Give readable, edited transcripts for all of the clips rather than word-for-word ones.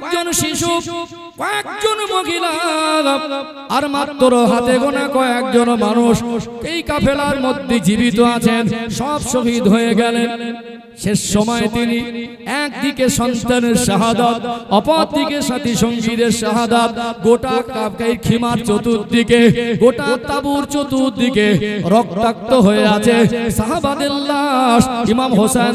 কয়েকজন শিশু, কয়েকজন মহিলা আর মাত্র হাতে গোনা কয়েকজন মানুষ এই কাফেলার মধ্যে জীবিত আছেন, সব শহীদ হয়ে গেলেন। শেষ সময় তিনি একদিকে সন্তানের শাহাদাত, অপরদিকে সাথী সঙ্গীদের শাহাদাত, গোটা কাফেলার খিমার চতুর্দিকে, গোটা তাবুর চতুর্দিকে রক্তাক্ত হয়ে আছে। সাহাবাদের লাশ, ইমাম হোসেন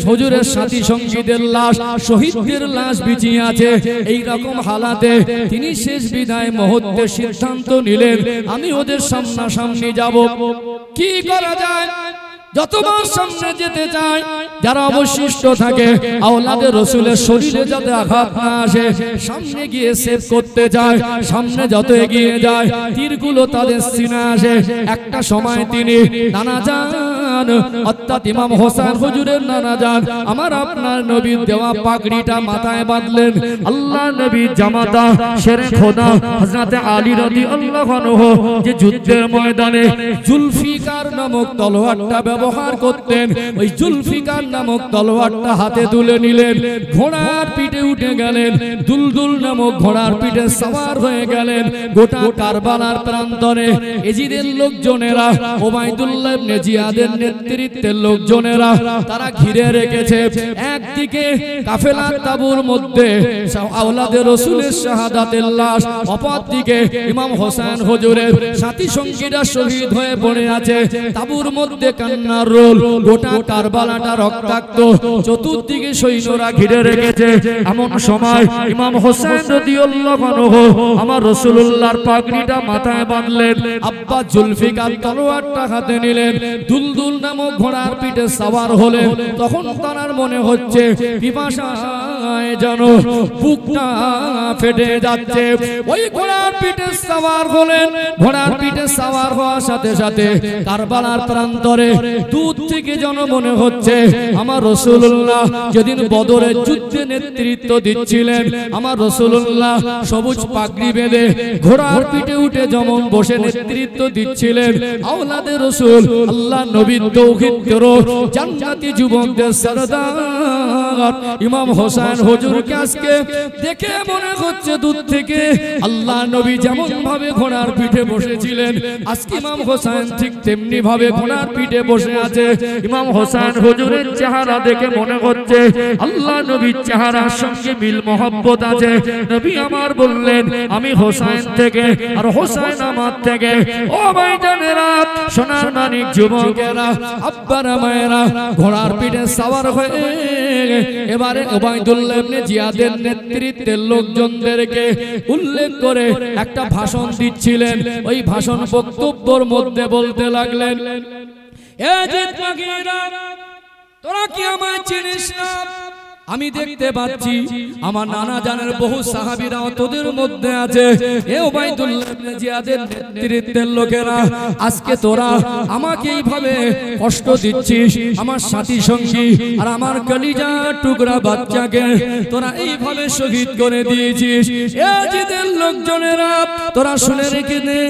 হুজুরের সাথী সঙ্গীদের লাশ, শহীদদের লাশ বিছিয়ে আছে। এই রকম হালাতে তিনি শেষ বিদায় মুহূর্তে সিদ্ধান্ত নিলেন, আমি ওদের সামনাসামনি যাব। কি করা যায়? যতবার সামনে যেতে চায়, যারা অবশিষ্ট থাকে আওলাদে রসুলের শরীরে যাতে আঘাত না আসে, সামনে গিয়ে সেভ করতে যায়। সামনে যত এগিয়ে যায় তীরগুলো তাদের সিনা আসে। একটা সময় তিনি নানা যান, অর্থাৎ ইমাম হোসেন হুজুরের নানা যান, আমার আপনার নবীর দেওয়া পাগড়িটা মাথায় বাঁধলেন। আল্লাহ নবীর জামাতা শেরে খোদা হযরত আলী রাদিয়াল্লাহু আনহু যে যুদ্ধের ময়দানে জুলফিকার নামক তলোয়ারটা ব্যবহার করতেন, ওই জুলফিকার নামক তলোয়ারটা হাতে তুলে নিলেন, ঘোড়ার পিঠে উঠে গেলেন, দুলদুল নামক ঘোড়ার পিঠে সওয়ার হয়ে গেলেন। গোটা কারবালার প্রান্তরে এজিদের লোকজনেরা, ওবাইদুল্লাহ ইবনে জিয়াদের নেতৃত্বের লোকজনেরা তারা ঘিরে রেখেছে। একদিকে কাফেলার তাবুর মধ্যে আওলাদে রাসূলের শাহাদাতের লাশ, অপরদিকে ইমাম হোসেন হুজুরের সাথী সঙ্গীরা শহীদ হয়ে পড়ে আছে। তাবুর মধ্যে কান্নার রোল, গোটা কারবালাটা রক্তাক্ত, চতুর্দিকে সৈন্যরা ঘিরে রেখেছে। এমন সময় ইমাম হোসেন রাদিয়াল্লাহু আনহু আমার রাসূলুল্লাহর পাগড়িটা মাথায় বাঁধলেন, আব্বা জুলফিকার তলোয়ারটা হাতে নিলেন, দুলদুল নামক ঘোড়ার পিঠে সওয়ার হলেন। তখন তার মনে হচ্ছে পিপাসায় যেন বুকটা ফেটে যাচ্ছে। ওই ঘোড়ার পিঠে সওয়ার হলেন। ঘোড়ার পিঠে সওয়ার হওয়ার সাথে সাথে কারবালার প্রান্তরে দূর থেকে যেন মনে হচ্ছে আমার রাসূলুল্লাহ যেদিন বদরের যুদ্ধে নেতৃত্ব দিচ্ছিলেন, আমার রাসূলুল্লাহ সবুজ পাগড়ি বেঁধে ঘোড়ার পিঠে উঠে যেমন বসে নেতৃত্ব দিচ্ছিলেন, আওলাদে রাসূল আল্লাহ নবীর তৌহিদের জান্নাতি যুবকদের সরদার ইমাম হোসেন হুজুরকে আজকে দেখে মনে হচ্ছে দূর থেকে আল্লাহ নবী যেমন ভাবে ঘোড়ার পিঠে বসেছিলেন, আজকে ইমাম হোসেন ঠিক তেমনি ভাবে ঘোড়ার পিঠে বসে আছে। ইমাম হোসেন হুজুরের চেহারা দেখে মনে হচ্ছে আল্লাহ নবীর চেহারার সঙ্গে মিল মহব্বত আছে। নবী আমার বললেন, আমি হোসেন থেকে আর হোসেন আমার থেকে। ও ভাইজানেরা, সোনার মানিক যুবকেরা, আব্বারা মায়েরা, ঘোড়ার পিঠে সওয়ার হয়ে এবারে ওবাইদুল্লাহ ইবনে জিয়াদের নেতৃত্বের লোকজনদেরকে উল্লেখ করে একটা ভাষণ দিচ্ছিলেন। ওই ভাষণ বক্তব্যের মধ্যে বলতে লাগলেন, এ জিদ মাগিরা, তোরা কি আমায় চিনিস না? আমি দেখতে পাচ্ছি আমার নানা জানের বহু সাহাবীরা তোদের মধ্যে আছে। এ ওবাইদুল্লাহ ইবনে জিয়াদের নেতৃত্বের লোকেরা, আজকে তোরা আমাকে এইভাবে কষ্ট দিচ্ছিস, আমার সাথী সঙ্গী আর আমার কলিজা টুকরা বাচ্চাকে তোরা এইভাবে শহীদ করে দিয়েছিস। এ জিদের লোকজনেরা, তোরা শুনে রেখে নে,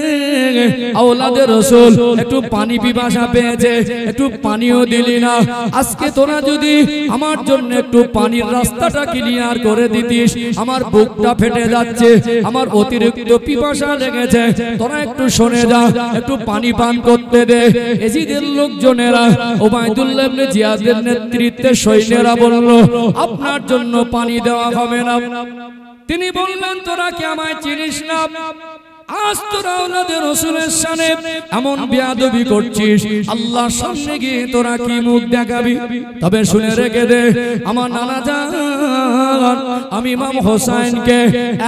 আওলাদে রাসূল একটু পানি পিপাসা পেয়েছে, একটু পানিও দিলি না। আজকে তোরা যদি আমার জন্য একটু পানির রাস্তাটা ক্লিয়ার করে দিতিস, আমার বুকটা ফেটে যাচ্ছে, আমার অতিরিক্ত পিপাসা লেগেছে, তোরা একটু শুনে যা, একটু পানি পান করতে দে। এজিদের লোকজনেরা ওবাইদুল্লাহ ইবনে জিয়াদের নেতৃত্বে সৈন্যরা বলল, আপনার জন্য পানি দেওয়া হবে না। তিনি বললেন, তোরা কি আমায় চিনিস না? আজ তোরা আওলাদে রাসূলের শানে এমন বেয়াদবি করছিস, আল্লাহর সামনে গিয়ে তোরা কি মুখ দেখাবি? তবে শুনে রেখে দে, আমার নানা জান আমি ইমাম হোসেনকে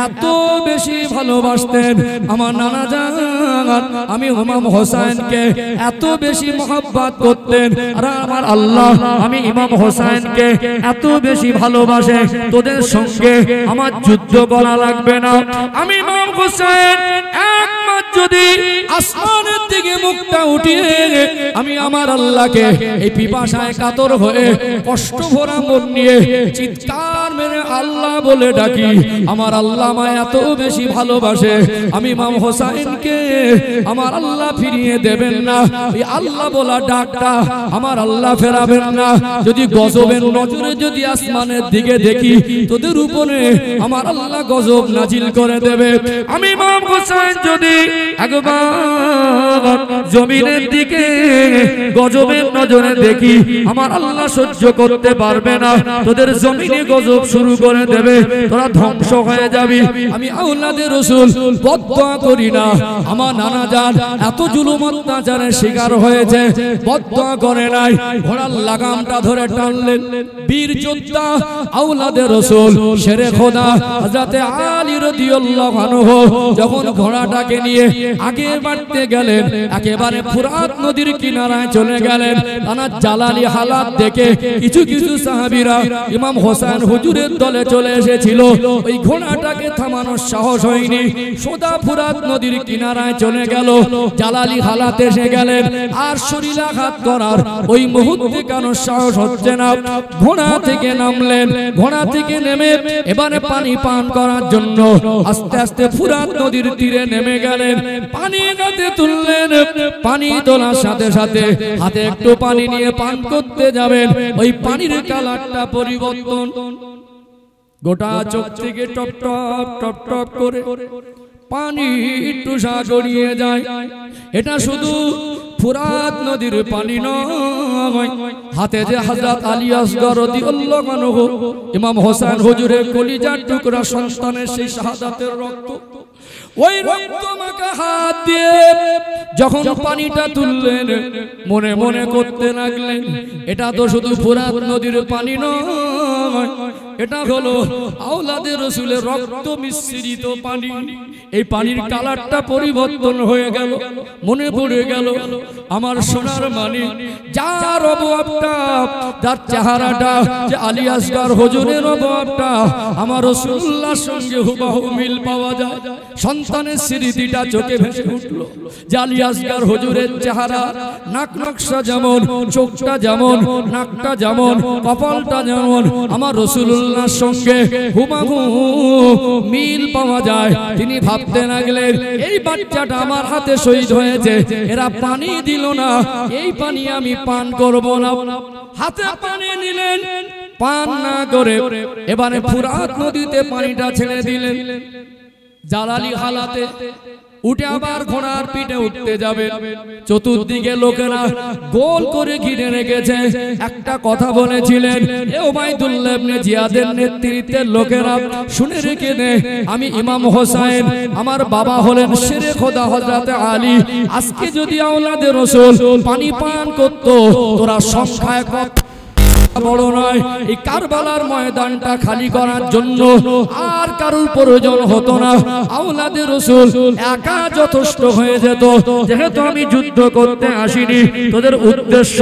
এত বেশি ভালোবাসতেন, আমার নানা জান আমি ইমাম হোসেনকে এত বেশি মহব্বত করতেন, আর আমার আল্লাহ আমি ইমাম হোসেনকে এত বেশি ভালোবাসে, তোদের সঙ্গে আমার যুদ্ধ করা লাগবে না। আমি ইমাম হোসেন একমাত্র যদি আসমানের দিকে মুখটা উঠিয়ে আমি আমার আল্লাহকে এই পিপাসায় কাতর হয়ে কষ্ট ভরা মন নিয়ে চিৎকার মেরে আল্লাহ বলে ডাকি, আমার আল্লাহ আমায় এত বেশি ভালোবাসে, আমি ইমাম হোসেনকে আমার আল্লাহ ফিরিয়ে দেবেন না। এই আল্লাহ বলা ডাকটা আমার আল্লাহ ফেরাবেন না। যদি গজবের নজরে যদি আসমানের দিকে দেখি, তোদের উপরে আমার আল্লাহ গজব নাজিল করে দেবে। আমি ইমাম হোসেন যদি একবার জমিনের দিকে গজবের নজরে দেখি, আমার আল্লাহ সহ্য করতে পারবে না, তোদের জমিনে গজব শুরু করে দেবে, তোরা ধ্বংস হয়ে যাবি। আমি আওলাদে রাসূল বদদোয়া করি না, আমার নানা জান এত জুলুম অত্যাচারের শিকার হয়েছে, বদদোয়া করে নাই। ঘোড়ার লাগামটা ধরে টানলেন বীর যোদ্ধা আওলাদে রাসূল শেরে খোদা হযরত আলী রাদিয়াল্লাহু আনহু যখন ঘোড়াটাকে নিয়ে আগে বাড়তে গেলেন, একেবারে ফুরাত নদীর কিনারায় চলে গেলেন। তারা জালালি হালাত দেখে কিছু কিছু সাহাবীরা ইমাম হোসেন হুজুরের দলে চলে এসেছিল, ওই ঘোড়াটাকে থামানোর সাহস হয়নি, সোজা ফুরাত নদীর কিনারায় চলে গেল। জালালি হালাত এসে গেলেন, আর শরীরাঘাত করার ওই মুহূর্তে কেন সাহস হচ্ছে না। ঘোড়া থেকে নামলেন, ঘোড়া থেকে নেমে এবারে পানি পান করার জন্য আস্তে আস্তে ফুরাত নদীর তীরে নেমে গেলেন। পানি হাতে তুললেন, পানি তোলার সাথে সাথে হাতে একটু পানি নিয়ে পান করতে যাবেন, ওই পানির কালারটা পরিবর্তন, গোটা চোখ থেকে টপ টপ টপ টপ করে পানি একটু গড়িয়ে যায়। এটা শুধু ফুরাত নদীর পানি নয়, হাতে যে হযরত আলী আসগর রাদিয়াল্লাহু আনহু ইমাম হোসেন হুজুরের কলিজার টুকরা সন্তানের সেই শাহাদাতের রক্ত, ওই রক্ত মাখা হাত দিয়ে যখন পানিটা তুললেন, মনে মনে করতে লাগলেন, এটা তো শুধু ফুরাত নদীর পানি নয়, এটা হলো আওলাদে রাসূলের রক্ত মিশ্রিত পানি। এই পানির কালারটা পরিবর্তন হয়ে গেল। মনে পড়ে গেল আমার সোনার মানিক, যার অবয়বটা, যার চেহারাটা যে আলী আসগর হুজুরের অবয়বটা আমার রাসূলুল্লাহর সঙ্গে হুবহু মিল পাওয়া যায়। সন্তানের স্মৃতিটা চোখে ভেসে উঠল, যে আলী আসগর হুজুরের চেহারা, নাক নকশা যেমন, চোখটা যেমন, নাকটা যেমন, কপালটা যেমন আমার রাসূলুল্লাহর সঙ্গে হুবহু মিল পাওয়া যায়। তিনি ভাবতে লাগলেন, এই বাচ্চাটা আমার হাতে শহীদ হয়েছে, এরা পানি দিল না, এই পানি আমি পান করব না। হাতে পানি নিলেন, পান না করে এবারে ফুরাত নদীতে পানিটা ছেড়ে দিলেন। জালালি হালাতে উঠে আবার ঘোড়ার পিঠে উঠতে যাবে, চতুর্দিকে লোকেরা গোল করে ঘিরে রেখেছে। একটা কথা বলেছিলেন উবাইদুল্লাহ ইবনে জিয়াদের নেতৃত্বে লোকেরা, শুনে রেখে দে, আমি ইমাম হোসেন, আমার বাবা হলেন শেরে খোদা হযরত আলী, আজকে যদি আওলাদে রাসূল পানি পান করত, তোরা সংখ্যায় কত বড় নয়, এই কারবালার ময়দানটা খালি করার জন্য আর কারোর প্রয়োজন হতো না। আওলাদে রাসূল একা যথেষ্ট হয়ে যেত। যেহেতু আমি যুদ্ধ করতে আসিনি, তোদের উদ্দেশ্য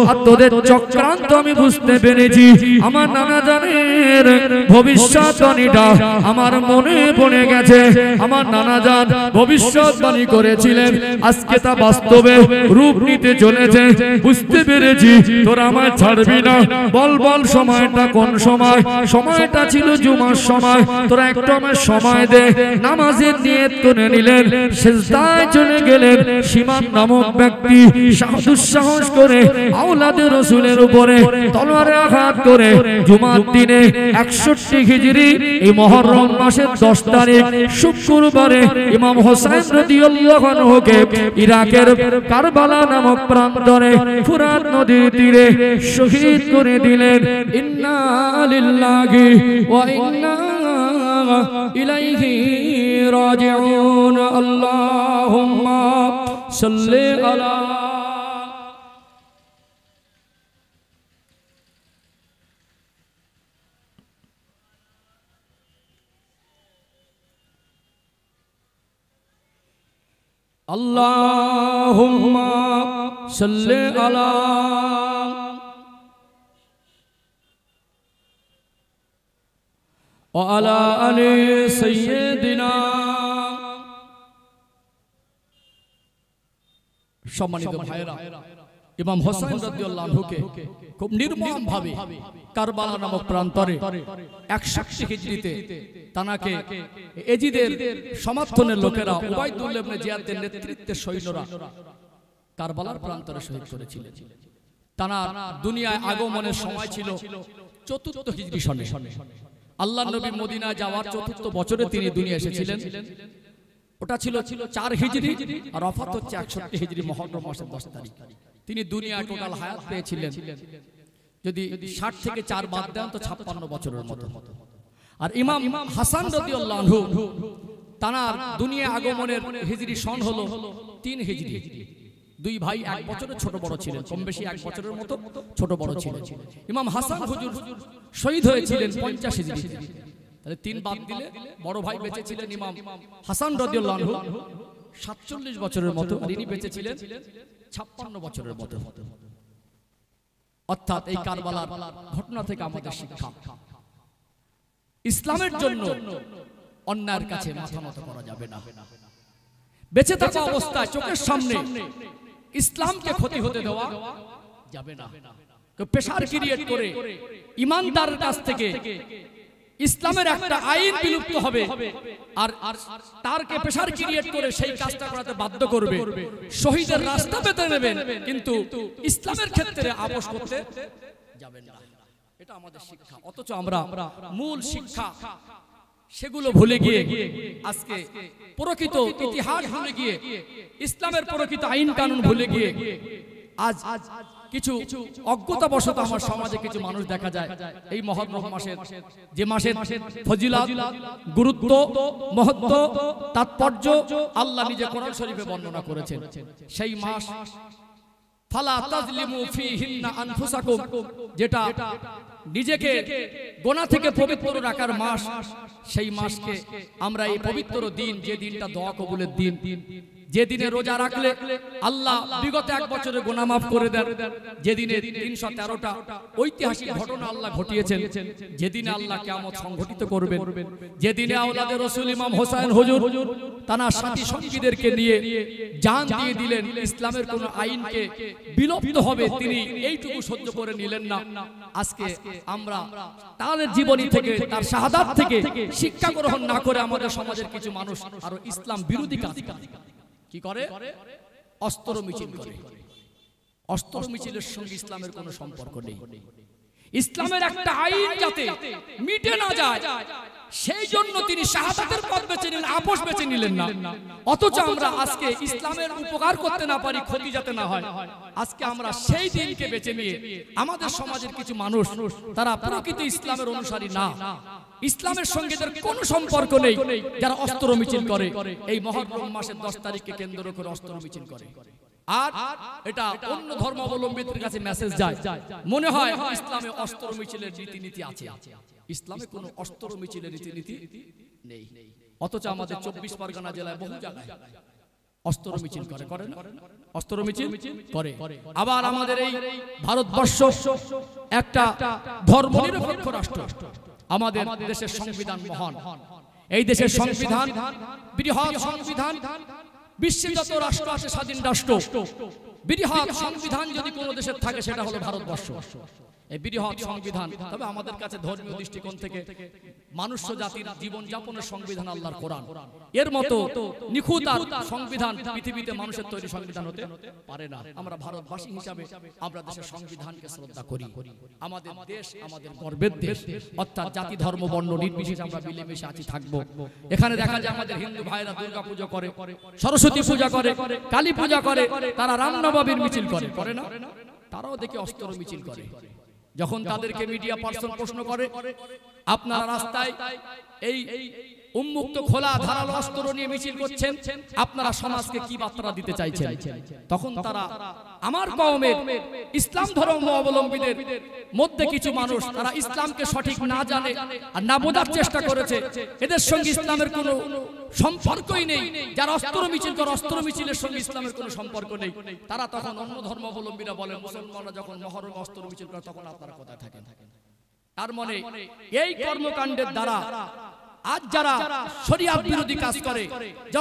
আর তোদের চক্রান্ত আমি বুঝতে পেরেছি। আমার নানা জানের ভবিষ্যৎবাণীটা আমার মনে পড়ে গেছে। আমার নানা জান ভবিষ্যৎবাণী করেছিলেন, আজকে তা বাস্তবে রূপ নিতে চলেছে। বুঝতে পেরেছি তোরা আমায় ছাড়বি না। বল বল সময়টা কোন সময়? সময়টা ছিল জুমার সময়। তোরা একটু আমার সময় দে। নামাজের নিয়ত করে নিলেন, সিজদায় চলে গেলেন। সীমান নামক ব্যক্তি দুঃসাহস করে আওলাদে রাসূলের উপরে তলোয়ারে আঘাত করে জুমার দিনে 61 হিজরি এই মুহররম মাসের 10 তারিখ শুক্রবারে ইমাম হোসেন রাদিয়াল্লাহু আনহুকে ইরাকের কারবালা নামক প্রান্তরে ফুরাত নদীর তীরে শহীদ করে দিলেন। ইন্না লিল্লাহি ওয়া ইন্না ইলাইহি রাজিউন। আল্লাহুম্মা সাল্লি আলা আল্লাহুম্মা সাল্লি আলা ওয়া আলা আলি সাইয়্যিদিনা সম্মানিত ভাইরা, ইমাম হোসেন রাদিয়াল্লাহু আনহুকে খুব নির্মম ভাবে কারবালা নামক প্রান্তরে 61 হিজরিতে তানাকে এজিদের সমর্থনের লোকেরা উবাইদুল্লাহ ইবনে জিয়াদের নেতৃত্বে সৈন্যরা কারবালার প্রান্তরে শহীদ করেছিলেন। তানার দুনিয়ায় আগমনের সময় ছিল 4th হিজরি সনে। আল্লাহর নবী মদিনায় যাওয়ার 4th বছরে তিনি দুনিয়া এসেছিলেন। ওটা ছিল 4 হিজরি, আর ওফাত হচ্ছে 61 হিজরি মুহররম মাসের 10 তারিখ। তিনি দুনিয়ায় টোটাল হায়াত পেয়েছিলেন যদি 60 থেকে 4 বাদ দেন তো 56 বছরের মতো। আর ইমাম হাসান রাদিয়াল্লাহু আনহু তানার দুনিয়া আগমনের হিজরি সন হলো 3 হিজরি। দুই ভাই 1 বছরের ছোট বড় ছিলেন, কম বেশি 1 বছরের মতো ছোট বড় ছিলেন। ইমাম হাসান হুজুর শহীদ হয়েছিলেন 50 হিজরি। তাহলে 3 বাদ দিলে বড় ভাই বেঁচে ছিলেন ইমাম হাসান রাদিয়াল্লাহু আনহু 47 বছরের মতো, আর ইনি বেঁচে ছিলেন 56 বছরের মতো। অর্থাৎ এই কারবালার ঘটনা থেকে আমাদের শিক্ষা, ইসলামের জন্য অন্যায়ের কাছে মাথা নত করা যাবে না। বেঁচে থাকা অবস্থায় চোখের সামনে ইসলামকে ক্ষতি হতে দেওয়া যাবে না। প্রেসার ক্রিয়েট করে ইমানদারের কাছ থেকে ইসলামের একটা আইন বিলুপ্ত হবে, আর তারকে প্রেসার ক্রিয়েট করে সেই কাজটা করাতে বাধ্য করবে, শহীদের রাস্তা পেতে নেবেন, কিন্তু ইসলামের ক্ষেত্রে আপোষ করতে যাবেন না। এটা আমাদের শিক্ষা। অথচ আমরা মূল শিক্ষা সেগুলো ভুলে গিয়ে আজকে প্রকৃত ইতিহাস ভুলে গিয়ে ইসলামের প্রকৃত আইন কানুন ভুলে গিয়ে আজ কিছু অজ্ঞতাবশত আমার সমাজে কিছু মানুষ দেখা যায় এই মুহররম মাসের, যে মাসের ফজিলত, গুরুত্ব, মহত্ব, তাৎপর্য আল্লাহ নিজে কোরআন শরীফে বর্ণনা করেছেন, সেই মাস ফালা তাজলিমু ফীহিন্না আনফুসাকুম, যেটা নিজেকে গুনাহ থেকে পবিত্র রাখার মাস, সেই মাসকে আমরা এই পবিত্র দিন, যে দিনটা দোয়া কবুলের দিন, যে দিনে রোজা রাখলে আল্লাহ বিগত 1 বছরের গুনাহ মাফ করে দেন, যে দিনে 313টা ঐতিহাসিক ঘটনা আল্লাহ ঘটিয়েছেন, যে দিনে আল্লাহ কিয়ামত সংঘটিত করবেন, যে দিনে আওলাদে রাসূল ইমাম হোসেন হুজুর তার সাথী সঙ্গীদেরকে নিয়ে জান দিয়ে দিলেন, ইসলামের কোন আইনকে বিলুপ্ত হবে তিনি এইটুকু সহ্য করে নিলেন না। আজকে আমরা তার জীবনী থেকে, তার শাহাদাত থেকে শিক্ষা গ্রহণ না করে আমাদের সমাজের কিছু মানুষ আরো ইসলাম বিরোধী কাজ কি করে, অস্ত্র মিছিল করে। অস্ত্র মিছিলের সঙ্গে ইসলামের কোনো সম্পর্ক নেই। ইসলামের একটা আইন যাতে মিটে না যায় সেই জন্য তিনি শাহাদাতের পথ বেছে নিলেন, আপোষ বেছে নিলেন না। অথচ আমরা আজকে ইসলামের উপকার করতে না পারি, ক্ষতি যাতে না হয়, আজকে আমরা সেই দিনকে বেছে নিয়ে আমাদের সমাজের কিছু মানুষ তারা প্রকৃত ইসলামের অনুসারী না, ইসলামের সঙ্গে তার কোনো সম্পর্ক নেই, যারা অস্ত্র মিছিল করে। এই মুহররম মাসের 10 তারিখকে কেন্দ্র করে অস্ত্র মিছিল করে, আর এটা অন্য ধর্মাবলম্বীদের কাছে মেসেজ যায়, মনে হয় ইসলামে অস্ত্র মিছিলের রীতিনীতি আছে। ইসলামে কোনো অস্ত্র মিছিলের রীতিনীতি নেই। অথচ আমাদের 24 পরগনা জেলায় বহু জায়গায় অস্ত্র মিছিল করে না, অস্ত্র মিছিল করে। আবার আমাদের এই ভারতবর্ষ একটা ধর্মনিরপেক্ষ রাষ্ট্র, আমাদের দেশের সংবিধান মহান, এই দেশের সংবিধান বৃহৎ সংবিধান, বিশ্বের যত রাষ্ট্র আছে স্বাধীন রাষ্ট্র, বৃহৎ সংবিধান যদি কোনো দেশের থাকে সেটা হলো ভারতবর্ষ। এই বৃহৎ সংবিধান, তবে আমাদের কাছে ধর্মীয় দৃষ্টিকোণ থেকে মানুষ জাতির জীবন যাপনের সংবিধান আল্লাহর কোরআন, এর মতো নিখুঁত আর সংবিধান পৃথিবীতে মানুষের তৈরি সংবিধান হতে পারে না। আমরা ভারতবাসী হিসাবে আমরা দেশের সংবিধানকে শ্রদ্ধা করি। আমাদের দেশ আমাদের গর্বের দেশ, অর্থাৎ জাতি ধর্ম বর্ণ নির্বিশেষে আমরা মিলেমিশে আছি, থাকবো। এখানে দেখা যায় আমাদের হিন্দু ভাইরা দুর্গা পূজা করে, সরস্বতী পূজা করে, কালী পূজা করে, তারা রামনবমীর মিছিল করে না? তারাও দেখে অস্ত্র মিছিল করে। যখন তাদেরকে মিডিয়া পার্সন প্রশ্ন করে আপনারা রাস্তায় এই উন্মুক্ত খোলা ধারালো অস্ত্র নিয়ে মিছিল করছেন, আপনারা সমাজকে কি বার্তা দিতে চাইছেন, তখন তারা আমার কওমের ইসলাম ধর্ম অবলম্বীদের মধ্যে কিছু মানুষ তারা ইসলামকে সঠিক না জানে আর না বোঝার চেষ্টা করেছে, এদের সঙ্গে ইসলামের কোনো সম্পর্কই নেই। যারা অস্ত্র মিছিল করে, অস্ত্র মিছিলের সঙ্গে ইসলামের কোনো সম্পর্ক নেই, তারা তখন অন্য ধর্মাবলম্বীরা বলেন মুসলমানরা যখন মুহররম অস্ত্র মিছিল করে তখন আপনারা কোথায় থাকেন। তার মানে এই কর্মকাণ্ডের দ্বারা আজ যারা শরিয়াত বিরোধী কাজ করে,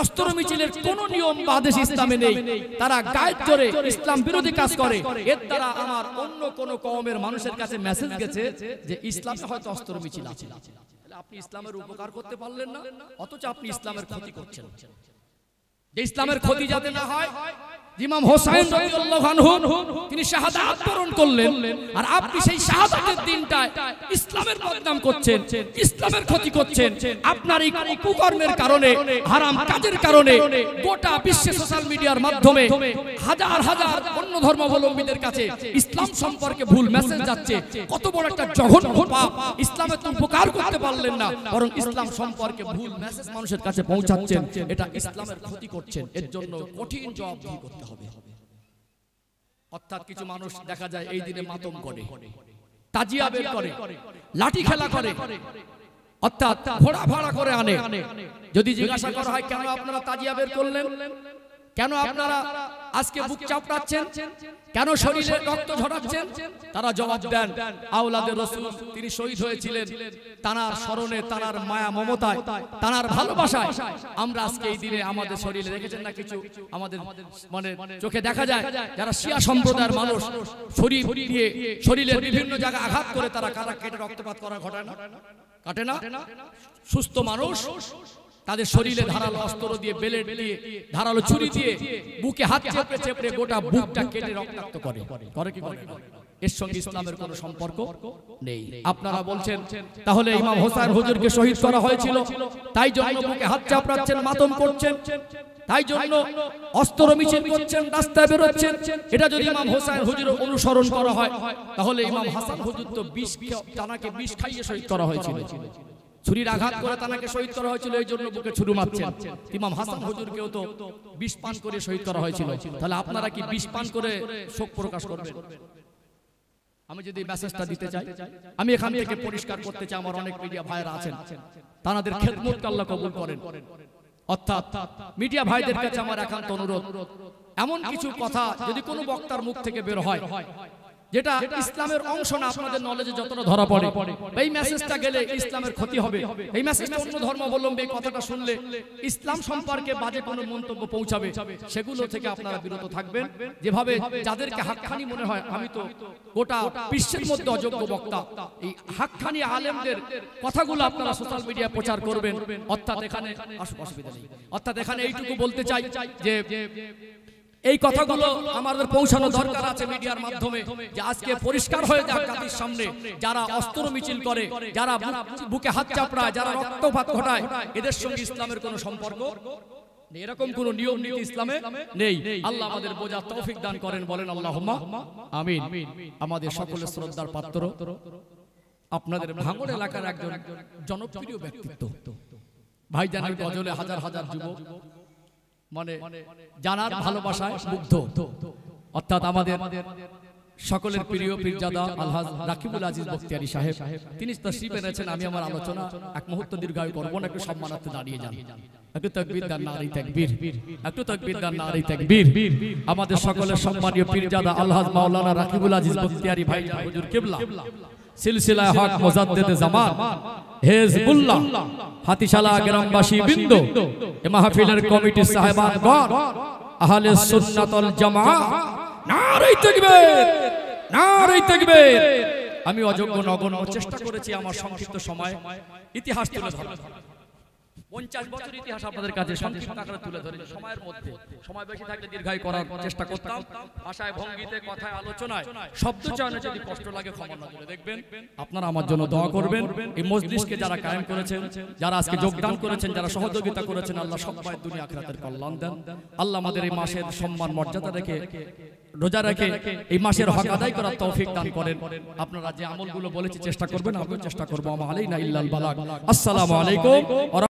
অস্ত্র মিছিলের কোন নিয়ম বা আদেশ ইসলামে নেই, তারা গায়ের জোরে ইসলাম বিরোধী কাজ করে, এর দ্বারা আমার অন্য কোন কওমের মানুষের কাছে মেসেজ গেছে যে ইসলামে হয়তো অস্ত্র মিছিল আছে। আপনি ইসলামের উপকার করতে পারলেন না, অথচ আপনি ইসলামের ক্ষতি করছেন। যে ইসলামের ক্ষতি যাতে না হয়, ইমাম হোসেন রাদিয়াল্লাহু আনহু তিনি শাহাদাত বরণ করলেন, আর আপনি সেই শাহাদাতের দিনটায় ইসলামের বদনাম করছেন, ইসলামের ক্ষতি করছেন। আপনার এই কুকর্মের কারণে, হারাম কাজের কারণে গোটা বিশ্বে সোশ্যাল মিডিয়ার মাধ্যমে হাজার হাজার অন্য ধর্মাবলম্বীদের কাছে ইসলাম সম্পর্কে ভুল মেসেজ যাচ্ছে। কত বড় একটা জঘন্য পাপ! ইসলামের তো উপকার করতে পারলেন না, বরং ইসলাম সম্পর্কে ভুল মেসেজ মানুষের কাছে পৌঁছাচ্ছেন। এটা ইসলামের ক্ষতি করছেন, এর জন্য কঠিন জবাবদিহি করতে হবে। অর্থাৎ কিছু মানুষ দেখা যায় এই দিনে মাতম করে, তাজিয়া বের করে, লাঠি খেলা করে, অর্থাৎ ঘোড়া ভাড়া করে আনে। যদি জিজ্ঞাসা করা হয় কেন আপনারা তাজিয়া বের করলেন, কেন আপনারা আজকে বুক চাপড়াচ্ছেন, কেন শরীরে রক্ত ঝরাচ্ছেন, তারা জবাব দেন আওলাদে রাসূল তিনি শহীদ হয়েছিলেন, তানার স্মরণে, তানার মায়া মমতায়, তানার ভালোবাসায় আমরা আজকে এই দিনে আমাদের শরীরে দেখেছেন না কিছু আমাদের মানে চোখে দেখা যায় যারা শিয়া সম্প্রদায়ের মানুষ শরীর দিয়ে শরীরের বিভিন্ন জায়গায় আঘাত করে তারা কাটা কেটে রক্তপাত করা ঘটায় না, কাটে না। সুস্থ মানুষ তাদের শরীরে ধারালো অস্ত্র দিয়ে, বেলেট দিয়ে, ধারালো ছুরি দিয়ে বুকে হাত চেপড়ে চেপড়ে গোটা বুকটা কেটে রক্তাক্ত করে, করে কি করে? এর সঙ্গে ইসলামের কোনো সম্পর্ক নেই। আপনারা বলছেন তাহলে ইমাম হোসেন হুজুরকে শহীদ করা হয়েছিল, তাই জন্য বুকে হাত চাপড়াচ্ছেন, মাতম করছেন, তাই জন্য অস্ত্র মিছিল করছেন, রাস্তায় বেরোচ্ছেন। এটা যদি ইমাম হোসেন হুজুরের অনুসরণ করা হয়, তাহলে ইমাম হাসান হুজুর তো তানাকে বিষ খাইয়ে শহীদ করা হয়েছিল, ছুরির আঘাত করে তানাকে শহীদ করা হয়েছিল, এই জন্য বুকে ছুরি মারছেন। ইমাম হাসান হুজুরকেও তো বিষ পান করে শহীদ করা হয়েছিল, তাহলে আপনারা কি বিষ পান করে শোক প্রকাশ করবেন? আমি যদি মেসেজটা দিতে চাই, আমি এখান থেকে পরিষ্কার করতে চাই, আমার অনেক মিডিয়া ভাইরা আছেন, তাদের খেদমতকে আল্লাহ কবুল করেন। অর্থাৎ মিডিয়া ভাইদের কাছে আমার একান্ত অনুরোধ, এমন কিছু কথা যদি কোনো বক্তার মুখ থেকে বের হয় যেটা ইসলামের অংশ না, আপনাদের নলেজে যতটা ধরা পড়ে, এই মেসেজটা গেলে ইসলামের ক্ষতি হবে, এই মেসেজটা অন্য ধর্মাবলম্বী এই কথাটা শুনলে ইসলাম সম্পর্কে বাজে কোনো মন্তব্য পৌঁছাবে, সেগুলো থেকে আপনারা বিরত থাকবেন। যেভাবে যাদেরকে হাক্কানি মনে হয়, আমি তো গোটা বিশ্বের মধ্যে অযোগ্য বক্তা, এই হাক্কানি আলেমদের কথাগুলো আপনারা সোশ্যাল মিডিয়ায় প্রচার করবেন। অর্থাৎ এখানে অসুবিধা নেই, অর্থাৎ এখানে এইটুকু বলতে চাই যে এই কথাগুলো আমাদের পৌঁছানো দরকার আছে মিডিয়ার মাধ্যমে, যে আজকে পরিষ্কার হয়ে যাক জাতির সামনে, যারা অস্ত্র মিছিল করে, যারা বুকে হাত চাপড়ায়, যারা রক্তপাত ঘটায়, এদের সঙ্গে ইসলামের কোনো সম্পর্ক নেই, এরকম কোনো নিয়ম নীতি ইসলামে নেই। আল্লাহ আমাদের বোঝার তৌফিক দান করেন, বলেন আল্লাহুম্মা আমিন। আমাদের সকলের শ্রদ্ধার পাত্র আপনাদের ভাঙড় এলাকার একজন জনপ্রিয় ব্যক্তিত্ব, ভাইজানের গজলে হাজার হাজার যুবক মানে জানার ভালোবাসায় মুগ্ধ। অর্থাৎ আমাদের সকলের প্রিয় পীরজাদা আলহাজ রাকিবুল আজিজ বখতিয়ারি সাহেব, তিনি তশরিফ এনেছেন। আমি আমার আলোচনা এক মুহূর্ত দীর্ঘায়ু করব না, একটু সম্মানার্থে দাঁড়িয়ে যান, একটু তাকবীর দেন, নারে তাকবীর, একটু তাকবীর দেন, নারে তাকবীর। আমাদের সকলের সম্মানীয় পীরজাদা আলহাজ মাওলানা রাকিবুল আজিজ বখতিয়ারি ভাই হুজুর কিবলা, সিলসিলা হক মুজাদ্দিদে জামান, হিজবুল্লাহ, হাতিশালা গ্রামবাসী বৃন্দ, এ মাহফিলের কমিটি সাহেবানগণ, আহলে সুন্নাত ওয়াল জামাআহ, নারে তাকবীর, নারে তাকবীর। আমি অযোগ্য নগণ্য চেষ্টা করেছি আমার সংক্ষিপ্ত সময় ইতিহাস তুলে ধরার। 50 বছর ইতিহাস আপনাদের কাছে সংক্ষিপ্ত আকারে তুলে ধরেছি। সময়ের মধ্যে সময় বেশি থাকলে দীর্ঘায়ু করার চেষ্টা করতাম। ভাষায়, ভঙ্গিতে, কথায়, আলোচনায়, শব্দ চয়নে যদি কষ্ট লাগে ক্ষমা না করে দেখবেন। আপনারা আমার জন্য দোয়া করবেন। এই মজলিসকে যারা কায়েম করেছেন, যারা আজকে যোগদান করেছেন, যারা সহযোগিতা করেছেন, আল্লাহ সবাই দুনিয়া আখিরাতের কল্যাণ দেন। আল্লাহ আমাদের এই মাসের সম্মান মর্যাদা রেখে, রোজা রেখে এই মাসের হক আদায় করার তৌফিক দান করেন। আপনারা যে আমলগুলো বলেছি চেষ্টা করবেন, আমিও চেষ্টা করবো। আমা আলাইনা ইল্লাল বালাগ। আসসালামু আলাইকুম।